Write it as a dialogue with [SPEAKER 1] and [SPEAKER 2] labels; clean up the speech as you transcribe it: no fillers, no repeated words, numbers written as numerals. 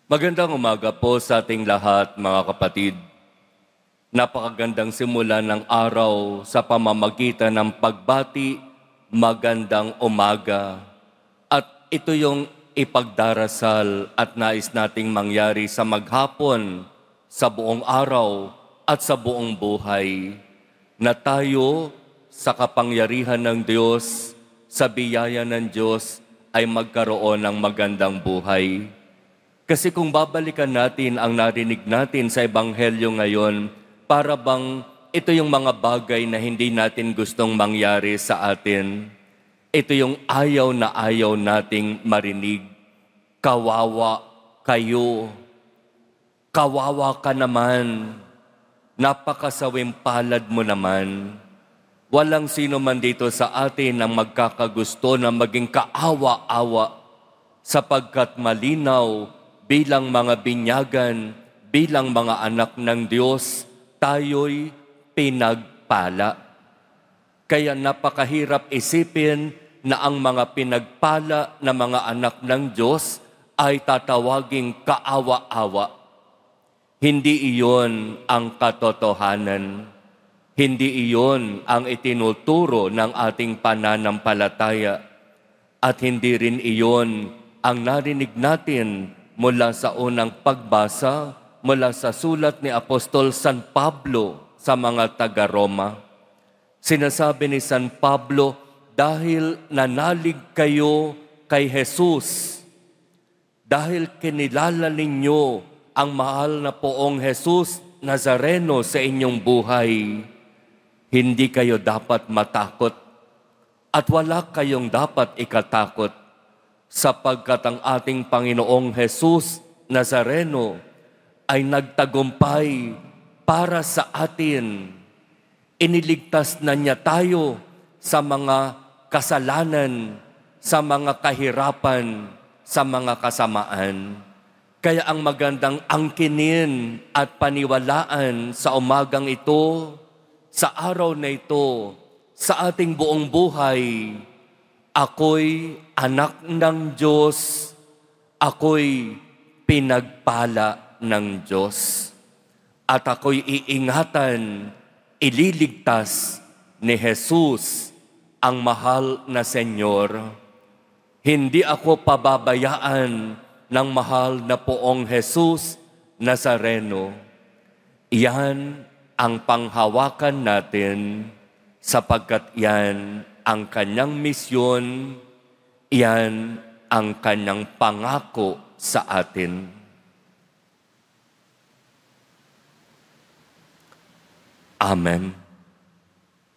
[SPEAKER 1] Magandang umaga po sa ating lahat, mga kapatid. Napakagandang simula ng araw sa pamamagitan ng pagbati, magandang umaga. At ito yung ipagdarasal at nais nating mangyari sa maghapon, sa buong araw at sa buong buhay. Na tayo sa kapangyarihan ng Diyos, sa biyaya ng Diyos ay magkaroon ng magandang buhay. Kasi kung babalikan natin ang narinig natin sa Ebanghelyo ngayon, para bang ito yung mga bagay na hindi natin gustong mangyari sa atin. Ito yung ayaw na ayaw nating marinig. Kawawa kayo. Kawawa ka naman. Napakasawing palad mo naman. Walang sino man dito sa atin ang magkakagusto na maging kaawa-awa sapagkat malinaw bilang mga binyagan, bilang mga anak ng Diyos, tayo'y pinagpala. Kaya napakahirap isipin na ang mga pinagpala na mga anak ng Diyos ay tatawaging kaawa-awa. Hindi iyon ang katotohanan. Hindi iyon ang itinuturo ng ating pananampalataya. At hindi rin iyon ang narinig natin mula sa unang pagbasa, mula sa sulat ni Apostol San Pablo sa mga taga-Roma. Sinasabi ni San Pablo, dahil nanalig kayo kay Jesus, dahil kinilala ninyo ang mahal na poong Jesus Nazareno sa inyong buhay, hindi kayo dapat matakot at wala kayong dapat ikatakot. Sapagkat ang ating Panginoong Jesus Nazareno ay nagtagumpay para sa atin. Iniligtas na niya tayo sa mga kasalanan, sa mga kahirapan, sa mga kasamaan. Kaya ang magandang angkinin at paniwalaan sa umagang ito, sa araw na ito, sa ating buong buhay, ako'y anak ng Diyos, ako'y pinagpala ng Diyos. At ako'y iingatan, ililigtas ni Jesus, ang mahal na Senyor. Hindi ako pababayaan ng mahal na poong Jesus Nazareno. Iyan ang panghawakan natin sapagkat yan ang kanyang misyon, iyan ang kanyang pangako sa atin. Amen.